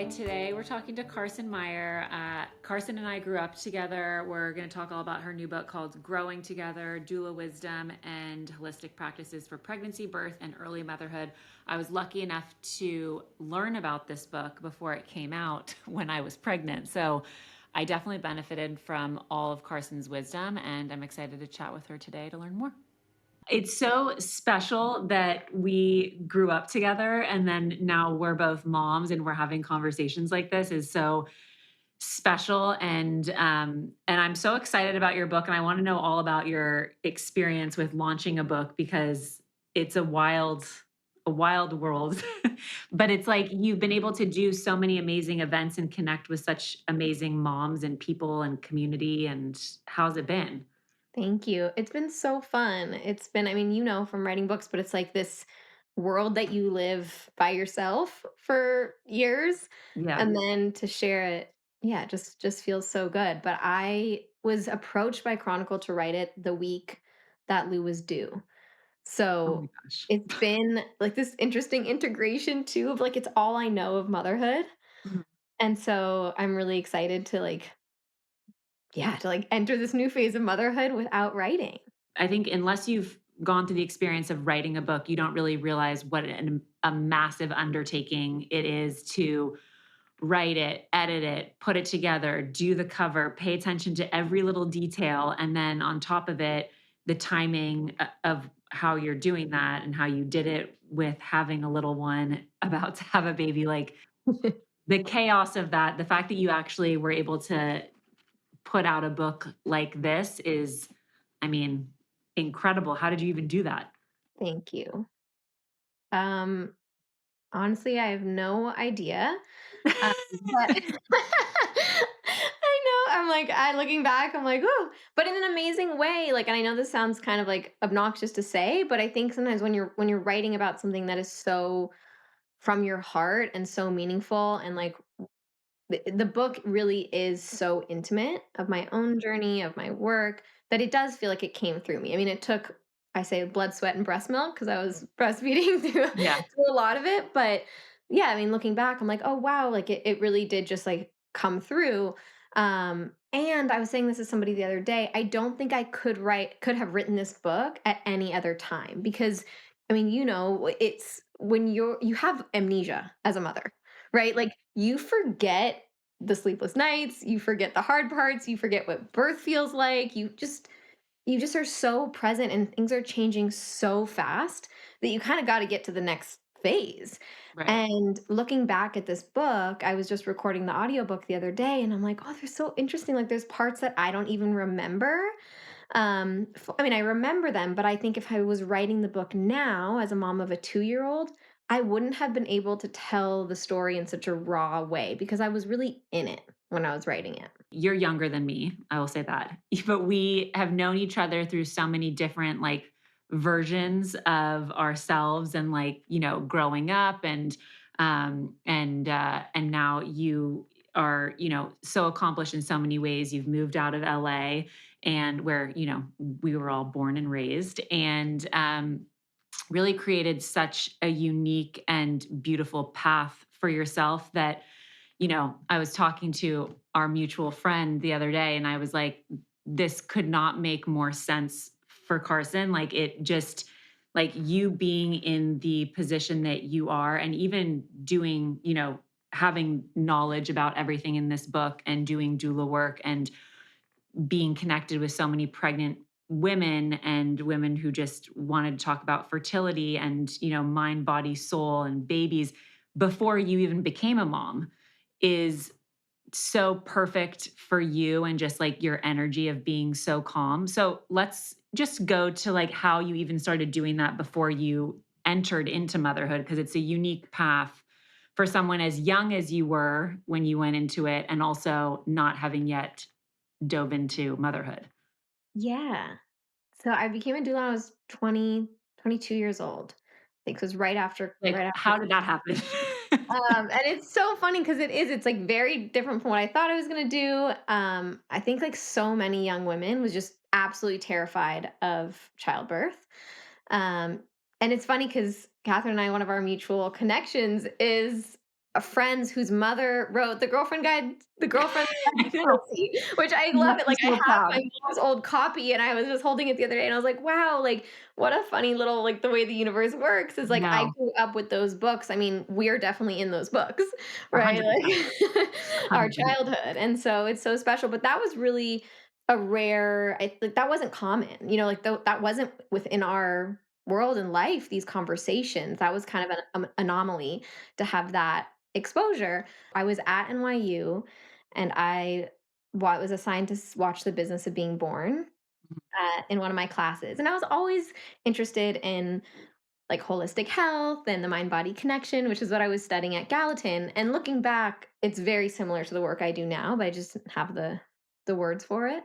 Today we're talking to Carson Meyer. Carson and I grew up together. We're going to talk all about her new book called Growing Together, Doula Wisdom and Holistic Practices for Pregnancy, Birth, and Early Motherhood. I was lucky enough to learn about this book before it came out when I was pregnant. So I definitely benefited from all of Carson's wisdom, and I'm excited to chat with her today to learn more. It's so special that we grew up together and then now we're both moms and we're having conversations like this is so special. And I'm so excited about your book and I want to know all about your experience with launching a book because it's a wild world. But it's like you've been able to do so many amazing events and connect with such amazing moms and people and community. And how's it been? Thank you. It's been so fun. It's been, I mean, from writing books, but it's like this world that you live by yourself for years Yeah. and then to share it, yeah, just feels so good. But I was approached by Chronicle to write it the week that Lou was due. Oh my So gosh. it's been like this interesting integration too of like it's all I know of motherhood. And so I'm really excited to enter this new phase of motherhood without writing. I think unless you've gone through the experience of writing a book, you don't really realize what a massive undertaking it is to write it, edit it, put it together, do the cover, pay attention to every little detail. And then on top of it, the timing of how you're doing that and how you did it with having a little one about to have a baby. Like the chaos of that, the fact that you actually were able to put out a book like this is, I mean, incredible. How did you even do that? Thank you. Um, Honestly, I have no idea. But I know, I'm like, looking back, I'm like, "Oh," but in an amazing way, like, and I know this sounds kind of, like, obnoxious to say, but I think sometimes when you're writing about something that is so from your heart and so meaningful and, like, the book really is so intimate of my own journey, of my work, that it does feel like it came through me. I mean, it took, I say, blood, sweat, and breast milk because I was breastfeeding Yeah. through a lot of it. But yeah, I mean, looking back, I'm like, oh wow, like it really did just like come through. And I was saying this to somebody the other day. I don't think I could have written this book at any other time because I mean, it's when you have amnesia as a mother, right? Like you forget the sleepless nights, you forget the hard parts, you forget what birth feels like. You just are so present and things are changing so fast that you kind of got to get to the next phase. Right. And looking back at this book, I was just recording the audiobook the other day and I'm like, "Oh, they're so interesting. Like there's parts that I don't even remember." I mean, I remember them, but I think if I was writing the book now as a mom of a 2-year-old, I wouldn't have been able to tell the story in such a raw way because I was really in it when I was writing it. You're younger than me, I will say that. But we have known each other through so many different like versions of ourselves and like, growing up and now you are, so accomplished in so many ways. You've moved out of LA and where, we were all born and raised and really created such a unique and beautiful path for yourself that I was talking to our mutual friend the other day and I was like, this could not make more sense for Carson. Like it just, like you being in the position that you are and even doing, having knowledge about everything in this book and doing doula work and being connected with so many pregnant women and women who just wanted to talk about fertility and, mind, body, soul, and babies before you even became a mom is so perfect for you and just like your energy of being so calm. So let's just go to like how you even started doing that before you entered into motherhood because it's a unique path for someone as young as you were when you went into it and also not having yet dove into motherhood. Yeah. So I became a doula when I was 20, 22 years old. I think it was right Like, after. how did that happen? And it's so funny because it's like very different from what I thought I was gonna do. I think like so many young women was just absolutely terrified of childbirth. Um, and it's funny because Catherine and I, one of our mutual connections is friends whose mother wrote the girlfriend guide I to know. pregnancy, which I You love must it. be Like, I so have my proud. mom's old copy, and I was just holding it the other day, and I was like, "Wow, like, what a funny little like, the way the universe works is, like, I No, grew up with those books." I mean, we're definitely in those books, right? 100%, Like, our 100%. childhood, and so it's so special, but that was really a rare I like, that wasn't common, like, that wasn't within our world and life, these conversations. That was kind of an anomaly to have that exposure. I was at NYU and was assigned to watch The Business of Being Born in one of my classes. And I was always interested in like holistic health and the mind body connection, which is what I was studying at Gallatin. And looking back, it's very similar to the work I do now, but I just didn't have the words for it.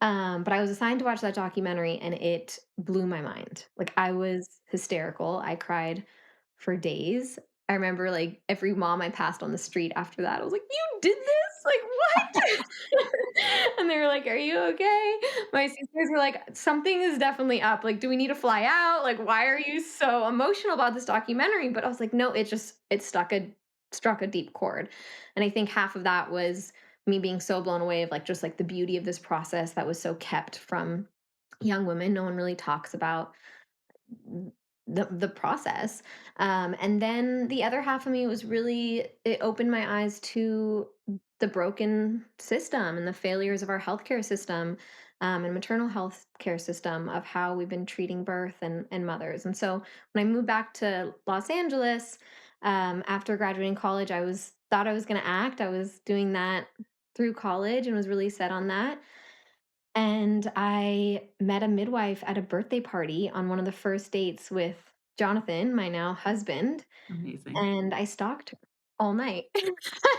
But I was assigned to watch that documentary and it blew my mind. Like I was hysterical. I cried for days. I remember like every mom I passed on the street after that, I was like, "You did this? Like what?" And they were like, "Are you okay?" My sisters were like, "Something is definitely up. Like, do we need to fly out? Like, why are you so emotional about this documentary?" But I was like, "No, it struck a deep chord." And I think half of that was me being so blown away of like just like the beauty of this process that was so kept from young women. No one really talks about the process. And then the other half of me was really it opened my eyes to the broken system and the failures of our healthcare system and maternal health care system of how we've been treating birth and mothers. And so when I moved back to Los Angeles after graduating college, I was thought I was going to act. I was doing that through college and was really set on that. And I met a midwife at a birthday party on one of the first dates with Jonathan, my now husband, Amazing. and I stalked her all night. I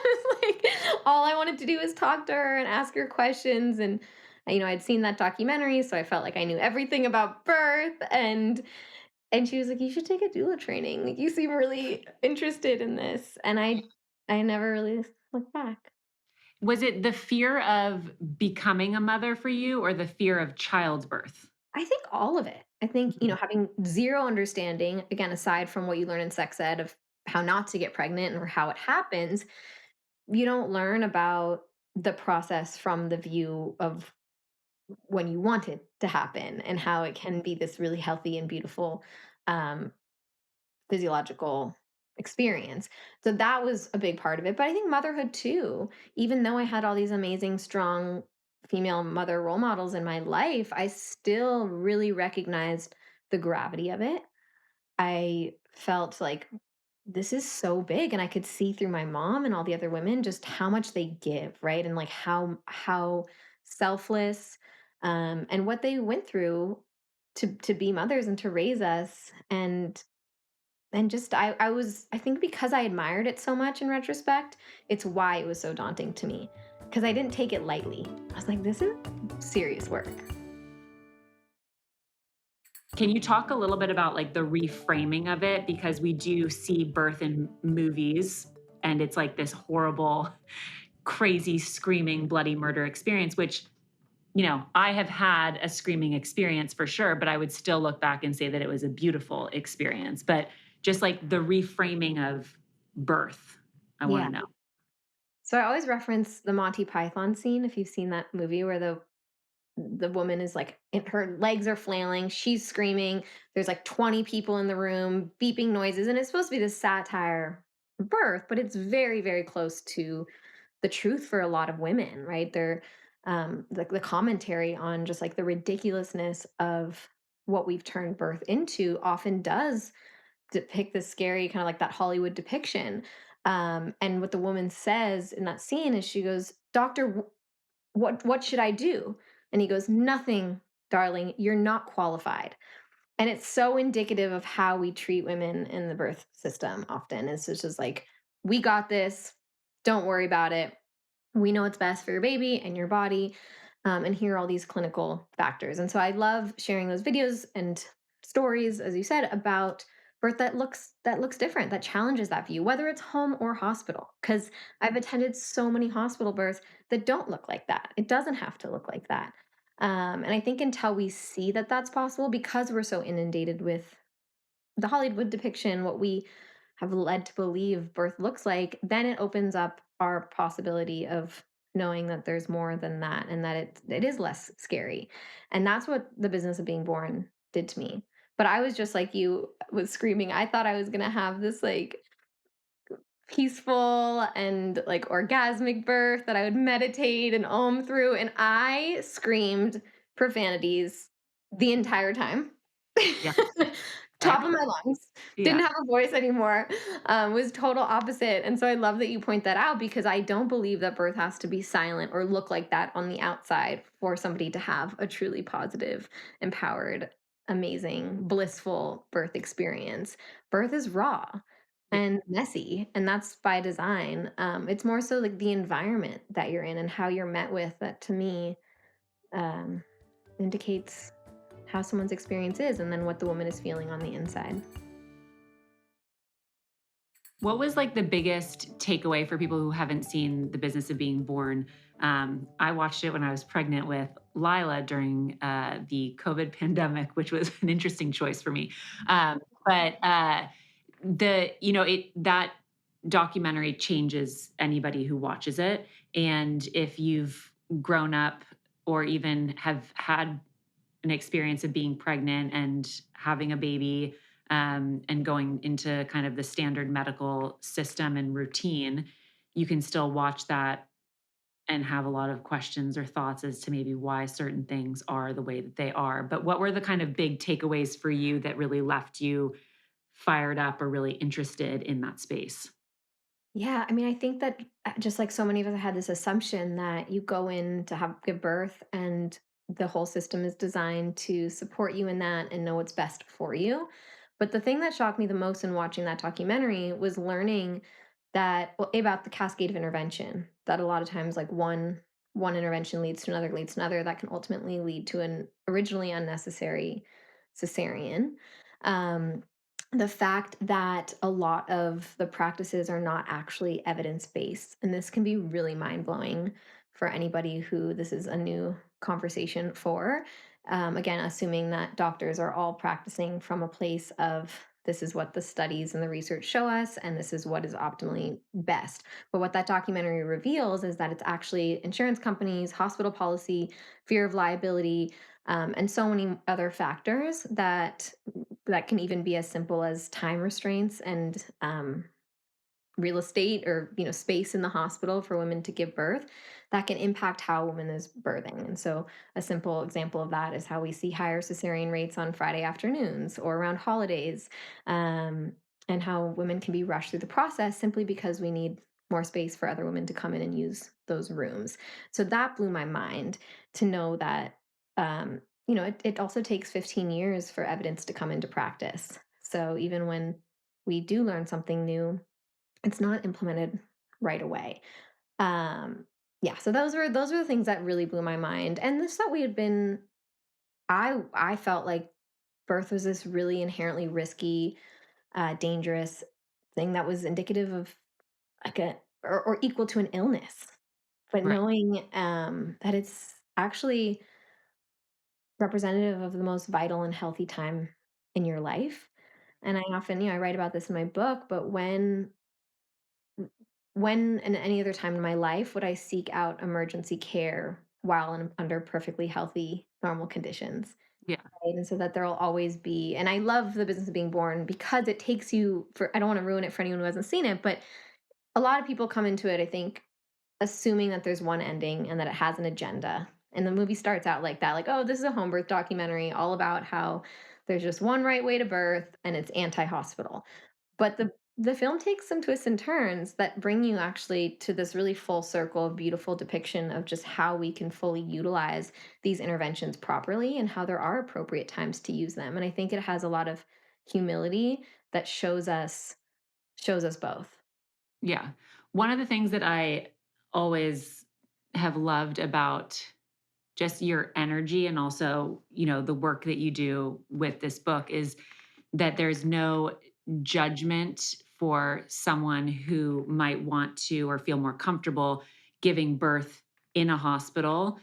was like, all I wanted to do was talk to her and ask her questions. And, I'd seen that documentary, so I felt like I knew everything about birth. And she was like, "You should take a doula training. Like, you seem really interested in this." And I never really looked back. Was it the fear of becoming a mother for you or the fear of childbirth? I think all of it. I think, Mhm. having zero understanding, again, aside from what you learn in sex ed of how not to get pregnant or how it happens, you don't learn about the process from the view of when you want it to happen and how it can be this really healthy and beautiful um, physiological experience. So that was a big part of it. But I think motherhood too, even though I had all these amazing, strong female mother role models in my life, I still really recognized the gravity of it. I felt like this is so big and I could see through my mom and all the other women just how much they give, right? And like how selfless and what they went through to be mothers and to raise us and just I think because I admired it so much in retrospect, it's why it was so daunting to me. Because I didn't take it lightly. I was like, this is serious work. Can you talk a little bit about like the reframing of it? Because we do see birth in movies and it's like this horrible, crazy, screaming, bloody murder experience, which, I have had a screaming experience for sure, but I would still look back and say that it was a beautiful experience. But just like the reframing of birth, I want Yeah. to know. So I always reference the Monty Python scene if you've seen that movie where the woman is like her legs are flailing, she's screaming, there's like 20 people in the room, beeping noises, and it's supposed to be this satire of birth, but it's very, very close to the truth for a lot of women, right? They're the commentary on just like the ridiculousness of what we've turned birth into often does depict this scary kind of like that Hollywood depiction. And what the woman says in that scene is she goes, "Doctor, what should I do?" And he goes, "Nothing, darling. You're not qualified." And it's so indicative of how we treat women in the birth system often. It's just like, "We got this. Don't worry about it. We know what's best for your baby and your body." And here are all these clinical factors. And so I love sharing those videos and stories, as you said, about birth that looks different, that challenges that view, whether it's home or hospital. Because I've attended so many hospital births that don't look like that. It doesn't have to look like that. And I think until we see that that's possible, because we're so inundated with the Hollywood depiction, what we have led to believe birth looks like, then it opens up our possibility of knowing that there's more than that and that it is less scary. And that's what the business of being born did to me. But I was just like you was screaming. I thought I was going to have this like peaceful and like orgasmic birth that I would meditate and through. And I screamed profanities the entire time. Yeah. I Top of my lungs. yeah. Didn't have a voice anymore. Was total opposite. And so I love that you point that out because I don't believe that birth has to be silent or look like that on the outside for somebody to have a truly positive, empowered, amazing, blissful birth experience. Birth is raw Yeah. and messy, and that's by design. It's more so like the environment that you're in and how you're met with that to me um, indicates how someone's experience is and then what the woman is feeling on the inside. What was like the biggest takeaway for people who haven't seen The Business of Being Born? I watched it when I was pregnant with Lila during the COVID pandemic, which was an interesting choice for me. But it that documentary changes anybody who watches it. And if you've grown up or even have had an experience of being pregnant and having a baby, and going into kind of the standard medical system and routine, you can still watch that and have a lot of questions or thoughts as to maybe why certain things are the way that they are. But what were the kind of big takeaways for you that really left you fired up or really interested in that space? Yeah, I mean, I think that just like so many of us had this assumption that you go in to have give birth and the whole system is designed to support you in that and know what's best for you. But the thing that shocked me the most in watching that documentary was learning that well, about the cascade of intervention. That a lot of times, like one intervention leads to another, that can ultimately lead to an originally unnecessary cesarean. Um, the fact that a lot of the practices are not actually evidence based. And this can be really mind blowing for anybody who this is a new conversation for. Again, assuming that doctors are all practicing from a place of this is what the studies and the research show us, and this is what is optimally best. But what that documentary reveals is that it's actually insurance companies, hospital policy, fear of liability, and so many other factors that can even be as simple as time restraints and real estate or space in the hospital for women to give birth that can impact how a woman is birthing. And so a simple example of that is how we see higher cesarean rates on Friday afternoons or around holidays, um, and how women can be rushed through the process simply because we need more space for other women to come in and use those rooms. So that blew my mind to know that it also takes 15 years for evidence to come into practice. So even when we do learn something new, it's not implemented right away. Um, yeah, so those were the things that really blew my mind. And this thought we had been I felt like birth was this really inherently risky, dangerous thing that was indicative of like a or equal to an illness. But Right. knowing that it's actually representative of the most vital and healthy time in your life. And I often, I write about this in my book, but when and any other time in my life would I seek out emergency care while under perfectly healthy, normal conditions? Yeah. Right? And so that there'll always be, and I love the business of being born because it takes you for, I don't want to ruin it for anyone who hasn't seen it, but a lot of people come into it, I think, assuming that there's one ending and that it has an agenda. And the movie starts out like that, like, oh, this is a home birth documentary all about how there's just one right way to birth and it's anti-hospital. But the film takes some twists and turns that bring you actually to this really full circle of beautiful depiction of just how we can fully utilize these interventions properly and how there are appropriate times to use them. And I think it has a lot of humility that shows us both. Yeah. One of the things that I always have loved about just your energy and also, the work that you do with this book is that there's no judgment for someone who might want to or feel more comfortable giving birth in a hospital,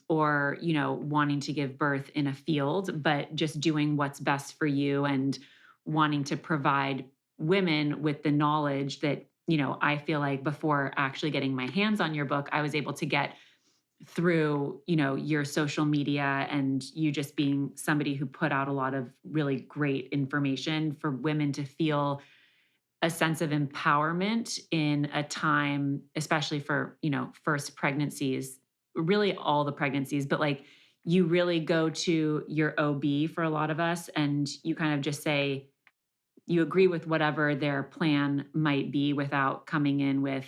or wanting to give birth in a field, but just doing what's best for you and wanting to provide women with the knowledge that, I feel like before actually getting my hands on your book, I was able to get through, your social media and you just being somebody who put out a lot of really great information for women to feel a sense of empowerment in a time, especially for, first pregnancies, really all the pregnancies, but like you really go to your OB for a lot of us and you kind of just say, you agree with whatever their plan might be without coming in with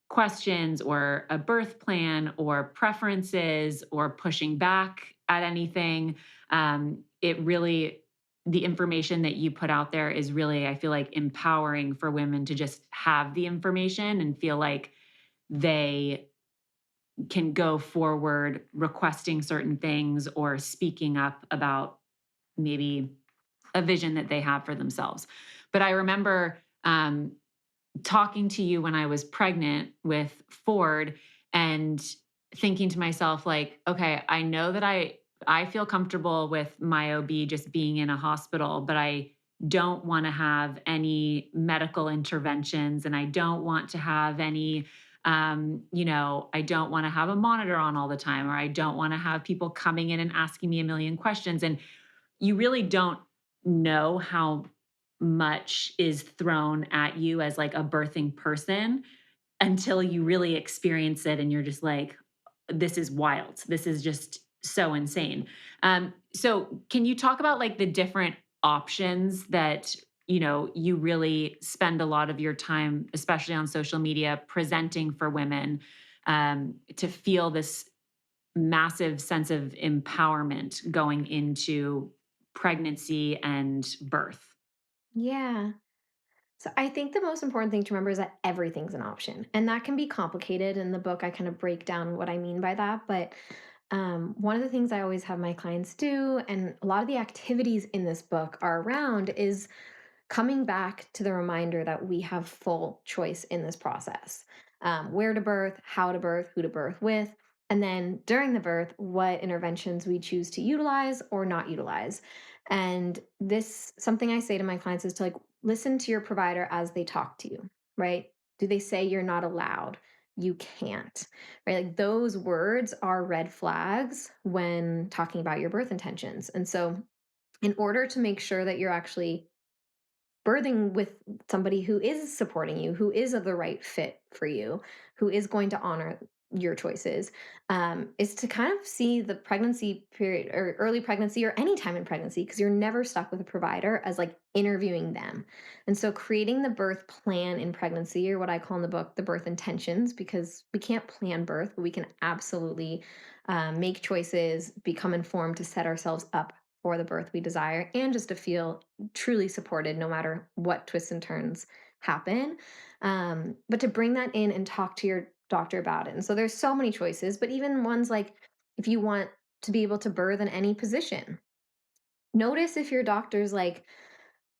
questions or a birth plan or preferences or pushing back at anything. It really, the information that you put out there is really, I feel like, empowering for women to just have the information and feel like they can go forward requesting certain things or speaking up about maybe a vision that they have for themselves. But I remember talking to you when I was pregnant with Ford and thinking to myself, like, okay, I know that I feel comfortable with my OB just being in a hospital, but I don't want to have any medical interventions and I don't want to have any I don't want to have a monitor on all the time, or I don't want to have people coming in and asking me a million questions. And you really don't know how much is thrown at you as like a birthing person until you really experience it and you're just like, this is wild. This is just so insane. So can you talk about like the different options that you really spend a lot of your time, especially on social media, presenting for women to feel this massive sense of empowerment going into pregnancy and birth? Yeah. So I think the most important thing to remember is that everything's an option. And that can be complicated. In the book, I kind of break down what I mean by that. But one of the things I always have my clients do, and a lot of the activities in this book are around, is coming back to the reminder that we have full choice in this process. Where to birth, how to birth, who to birth with, and then during the birth, what interventions we choose to utilize or not utilize. And this, something I say to my clients is to like listen to your provider as they talk to you, right? Do they say you're not allowed? You can't, right? Like those words are red flags when talking about your birth intentions. And so, in order to make sure that you're actually birthing with somebody who is supporting you, who is of the right fit for you, who is going to honor your choices, is to kind of see the pregnancy period or early pregnancy or any time in pregnancy, because you're never stuck with a provider, as like interviewing them. And so creating the birth plan in pregnancy, or what I call in the book, the birth intentions, because we can't plan birth, but we can absolutely make choices, become informed to set ourselves up for the birth we desire, and just to feel truly supported no matter what twists and turns happen. But to bring that in and talk to your doctor about it. And so there's so many choices, but even ones like if you want to be able to birth in any position, notice if your doctor's like,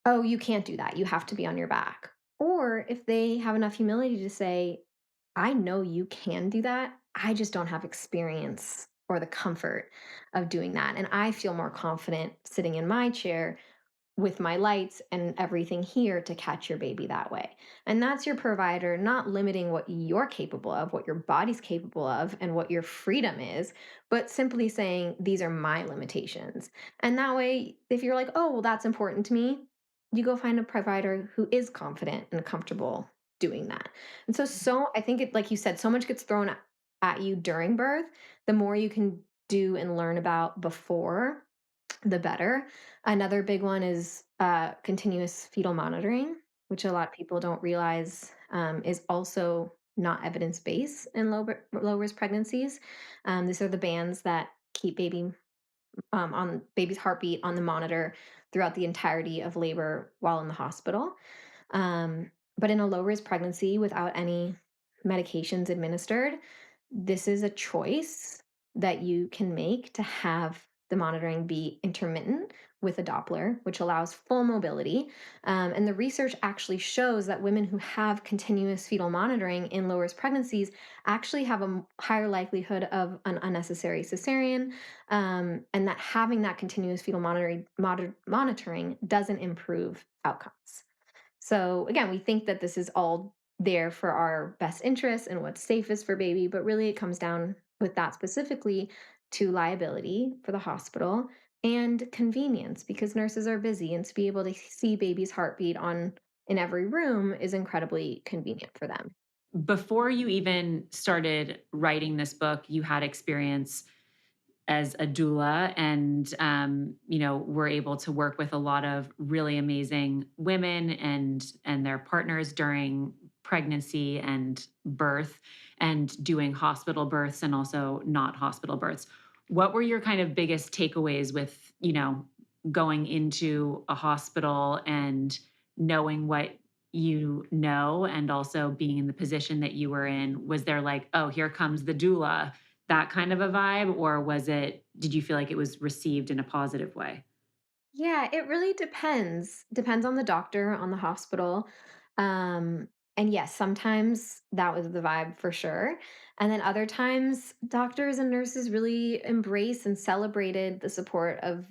oh, you can't do that. You have to be on your back. Or if they have enough humility to say, I know you can do that. I just don't have experience or the comfort of doing that. And I feel more confident sitting in my chair with my lights and everything here to catch your baby that way. And that's your provider not limiting what you're capable of, what your body's capable of, and what your freedom is, but simply saying, these are my limitations. And that way, if you're like, oh, well, that's important to me, you go find a provider who is confident and comfortable doing that. And so I think it, like you said, so much gets thrown at you during birth. The more you can do and learn about before, the better. Another big one is continuous fetal monitoring, which a lot of people don't realize is also not evidence based in low risk pregnancies. These are the bands that keep on baby's heartbeat on the monitor throughout the entirety of labor while in the hospital. Um, but in a low risk pregnancy without any medications administered, this is a choice that you can make to have the monitoring be intermittent with a Doppler, which allows full mobility. And the research actually shows that women who have continuous fetal monitoring in low risk pregnancies actually have a higher likelihood of an unnecessary cesarean, and that having that continuous fetal monitoring doesn't improve outcomes. So again, we think that this is all there for our best interests and what's safest for baby, but really it comes down with that specifically to liability for the hospital and convenience because nurses are busy and to be able to see baby's heartbeat on in every room is incredibly convenient for them. Before you even started writing this book, you had experience as a doula and were able to work with a lot of really amazing women and their partners during pregnancy and birth and doing hospital births and also not hospital births. What were your kind of biggest takeaways with going into a hospital and knowing what you know and also being in the position that you were in? Was there like, oh, here comes the doula, that kind of a vibe, or did you feel like it was received in a positive way? Yeah, it really depends. Depends on the doctor, on the hospital. Um, and yes, sometimes that was the vibe for sure. And then other times, doctors and nurses really embraced and celebrated the support of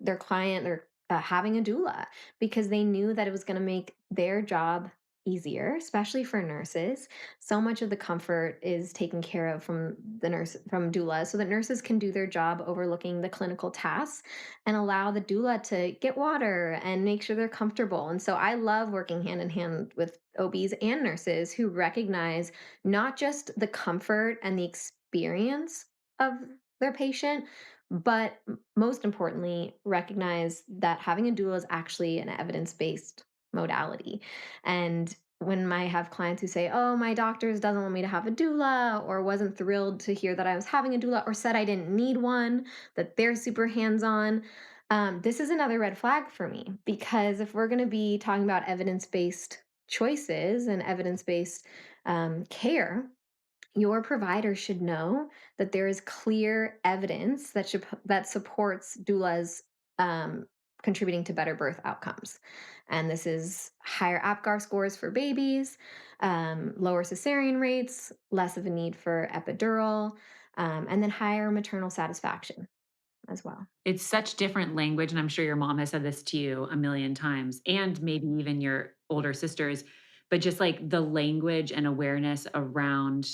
their client or having a doula because they knew that it was going to make their job easier, especially for nurses. So much of the comfort is taken care of from doula so that nurses can do their job overlooking the clinical tasks and allow the doula to get water and make sure they're comfortable. And so I love working hand in hand with OBs and nurses who recognize not just the comfort and the experience of their patient, but most importantly, recognize that having a doula is actually an evidence based modality. And when I have clients who say, "Oh, my doctors doesn't want me to have a doula," or wasn't thrilled to hear that I was having a doula, or said I didn't need one, that they're super hands on, this is another red flag for me because if we're going to be talking about evidence based choices and evidence based care, your provider should know that there is clear evidence that supports doulas um, contributing to better birth outcomes, and this is higher APGAR scores for babies, lower cesarean rates, less of a need for epidural, and then higher maternal satisfaction as well. It's such different language, and I'm sure your mom has said this to you a million times, and maybe even your older sisters, but just like the language and awareness around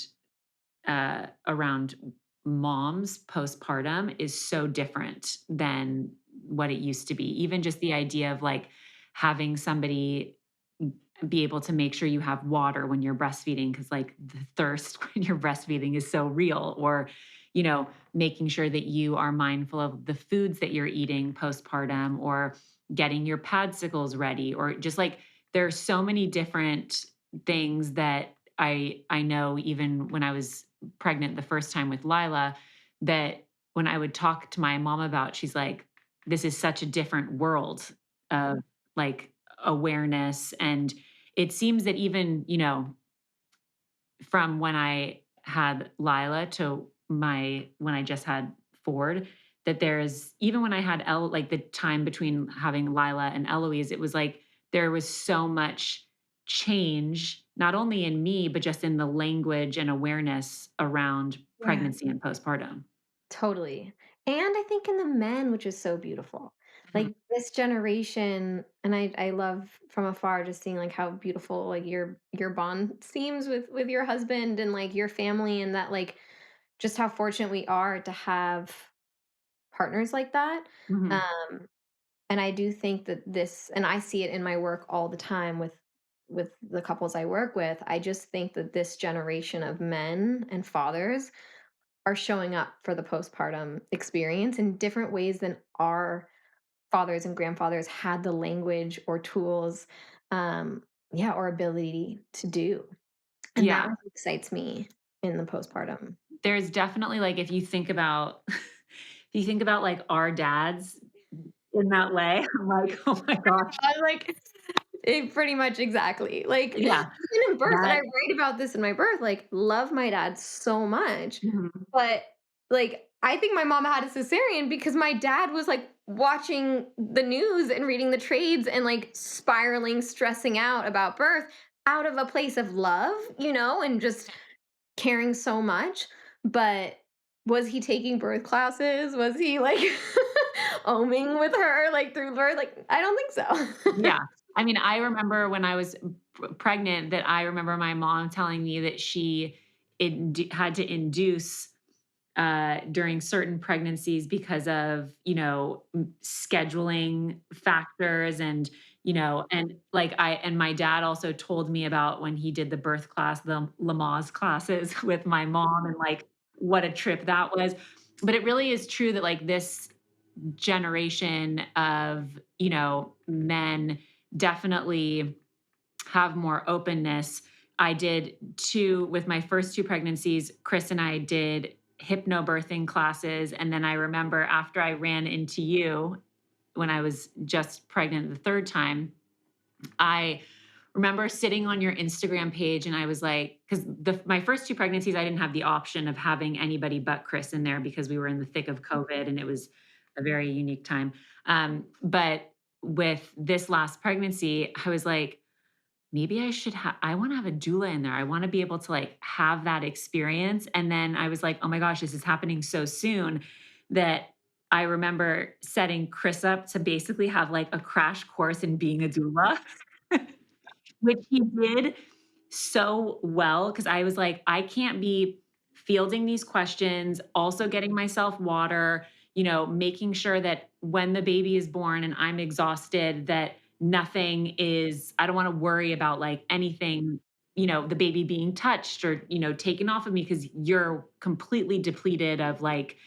moms postpartum is so different than what it used to be. Even just the idea of like having somebody be able to make sure you have water when you're breastfeeding because like the thirst when you're breastfeeding is so real, or making sure that you are mindful of the foods that you're eating postpartum, or getting your padsicles ready, or just like there's so many different things that I know even when I was pregnant the first time with Lila, that when I would talk to my mom about, she's like, this is such a different world of like awareness. And it seems that even, from when I had Lila to when I just had Ford, that there's even when I had like the time between having Lila and Eloise, it was like there was so much change, not only in me, but just in the language and awareness around Yeah. pregnancy and postpartum. Totally. And I think in the men, which is so beautiful. Mhm. Like this generation, and I love from afar just seeing like how beautiful like your bond seems with your husband and like your family and that like just how fortunate we are to have partners like that. Mhm. Um and I do think that this and I see it in my work all the time with the couples I work with. I just think that this generation of men and fathers are showing up for the postpartum experience in different ways than our fathers and grandfathers had the language or tools, yeah, or ability to do. And that Yeah. really excites me in the postpartum. There's definitely like if you think about if you think about like our dads in that way, I'm like, oh my gosh. I was like, pretty much exactly. Like, Yeah. even in birth, and I That write about this in my birth, like, love my dad so much, Mhm. but, like, I think my mom had a cesarean because my dad was, like, watching the news and reading the trades and, like, spiraling, stressing out about birth out of a place of love, and just caring so much, but was he taking birth classes? Was he, like, oming with her, like, through birth? Like, I don't think so. Yeah. I mean, I remember when I was pregnant that I remember my mom telling me that she had to induce during certain pregnancies because of, scheduling factors and, and like and my dad also told me about when he did the birth class, the Lamaze classes with my mom and like what a trip that was. But it really is true that like this generation of, men definitely have more openness. I did two with my first two pregnancies. Chris and I did hypnobirthing classes. And then I remember after I ran into you when I was just pregnant the third time, I remember sitting on your Instagram page and I was like, because my first two pregnancies, I didn't have the option of having anybody but Chris in there because we were in the thick of COVID and it was a very unique time. But with this last pregnancy, I was like, maybe I want to have a doula in there. I want to be able to like have that experience. And then I was like, oh my gosh, this is happening so soon that I remember setting Chris up to basically have like a crash course in being a doula, which he did so well because I was like, I can't be fielding these questions, also getting myself water, making sure that when the baby is born and I'm exhausted, that I don't want to worry about like anything, the baby being touched or, taken off of me because you're completely depleted of like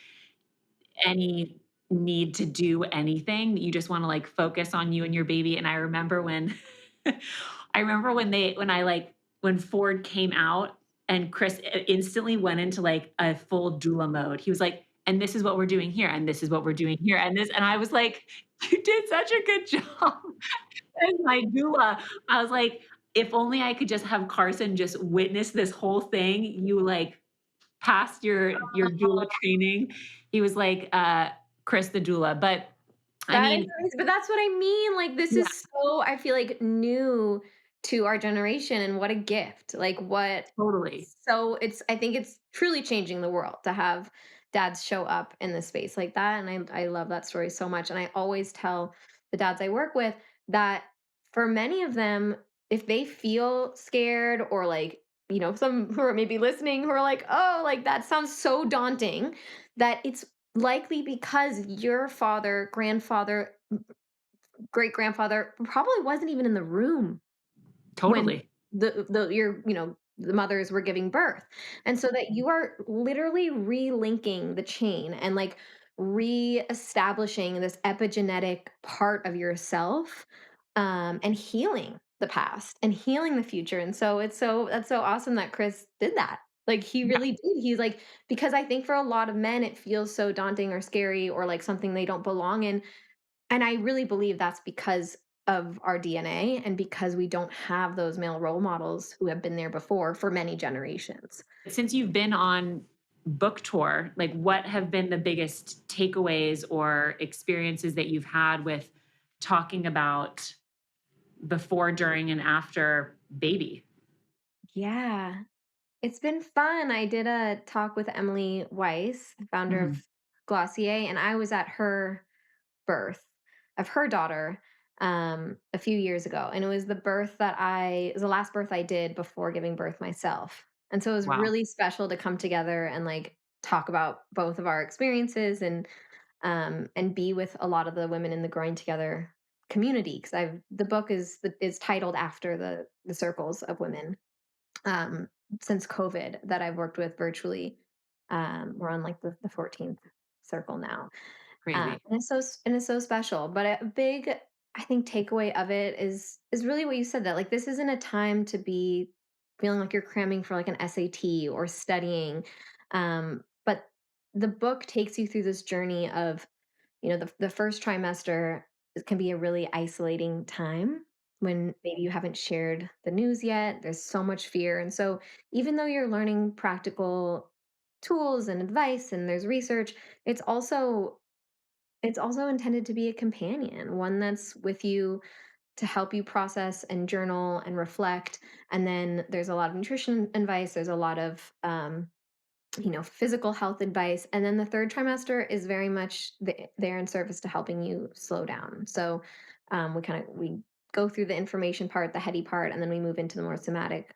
any need to do anything. You just wanna, like, focus on you and your baby, and I remember when I remember when Ford came out and Chris instantly went into, like, a full doula mode. He was like, "And this is what we're doing here, and this is what we're doing here, and this," and I was like, "You did such a good job as my doula." I was like, "If only I could just have Carson just witness this whole thing, you, like, passed your doula training." He was like, Chris the doula, but I That is mean amazing, but that's what I mean, like, this yeah, is so, I feel like, new to our generation, and what a gift, like, what totally. so it's I think it's truly changing the world to have dads show up in this space like that, and I love that story so much, and I always tell the dads I work with that for many of them, if they feel scared or, like, some who are maybe listening who are like, "Oh, like, that sounds so daunting," that it's likely because your father, grandfather, great grandfather probably wasn't even in the room when Totally. the mothers were giving birth. And so that you are literally relinking the chain and like re-establishing this epigenetic part of yourself, and healing the past and healing the future. And so that's so awesome that Chris did that. Like he Yeah. really did. He's like, because I think for a lot of men it feels so daunting or scary or like something they don't belong in, and I really believe that's because of our DNA and because we don't have those male role models who have been there before for many generations. Since you've been on book tour, like, what have been the biggest takeaways or experiences that you've had with talking about before, during, and after baby? Yeah, it's been fun. I did a talk with Emily Weiss, founder of Mhm. Glossier, and I was at her birth of her daughter a few years ago, and it was the last birth I did before giving birth myself. And so it was Wow, really special to come together and like talk about both of our experiences, and be with a lot of the women in the Growing Together community, because I've the book is titled after the circles of women, um, since COVID that I've worked with virtually. We're on like the 14th circle now, crazy. and it's so special. But a big, I think, takeaway of it is really what you said, that like this isn't a time to be feeling like you're cramming for like an SAT or studying, but the book takes you through this journey of, the first trimester can be a really isolating time when maybe you haven't shared the news yet. There's so much fear. And so, even though you're learning practical tools and advice and there's research, it's also it's also intended to be a companion, one that's with you to help you process and journal and reflect. And then there's a lot of nutrition advice, there's a lot of physical health advice. And then the third trimester is very much there in service to helping you slow down. So we go through the information part, the heady part, and then we move into the more somatic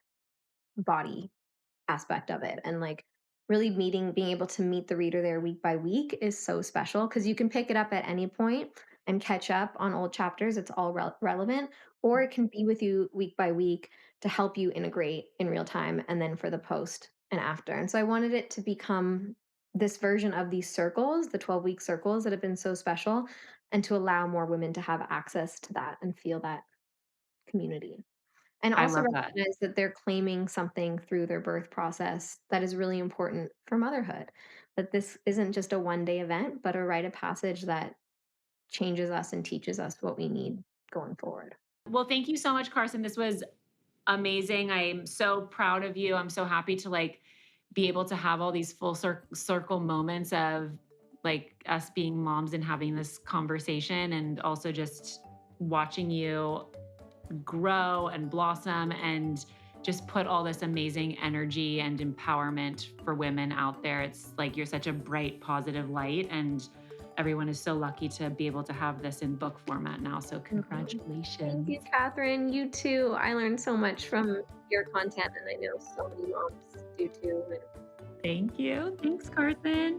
body aspect of it. And like really being able to meet the reader there week by week is so special because you can pick it up at any point and catch up on old chapters. It's all relevant, or it can be with you week by week to help you integrate in real time and then for the post and after. And so I wanted it to become this version of these circles, the 12-week circles that have been so special, and to allow more women to have access to that and feel that community. And I also love that. recognize that they're claiming something through their birth process that is really important for motherhood. That this isn't just a one-day event, but a rite of passage that changes us and teaches us what we need going forward. Well, thank you so much, Carson. This was amazing. I'm so proud of you. I'm so happy to like be able to have all these full circle moments of like us being moms and having this conversation, and also just watching you grow and blossom and just put all this amazing energy and empowerment for women out there. It's like you're such a bright, positive light, and everyone is so lucky to be able to have this in book format now. So, Mhm. Thank you, congratulations. Catherine. You too. I learned so much from your content, and I know so many moms do too. Thank you. Thanks, Carson.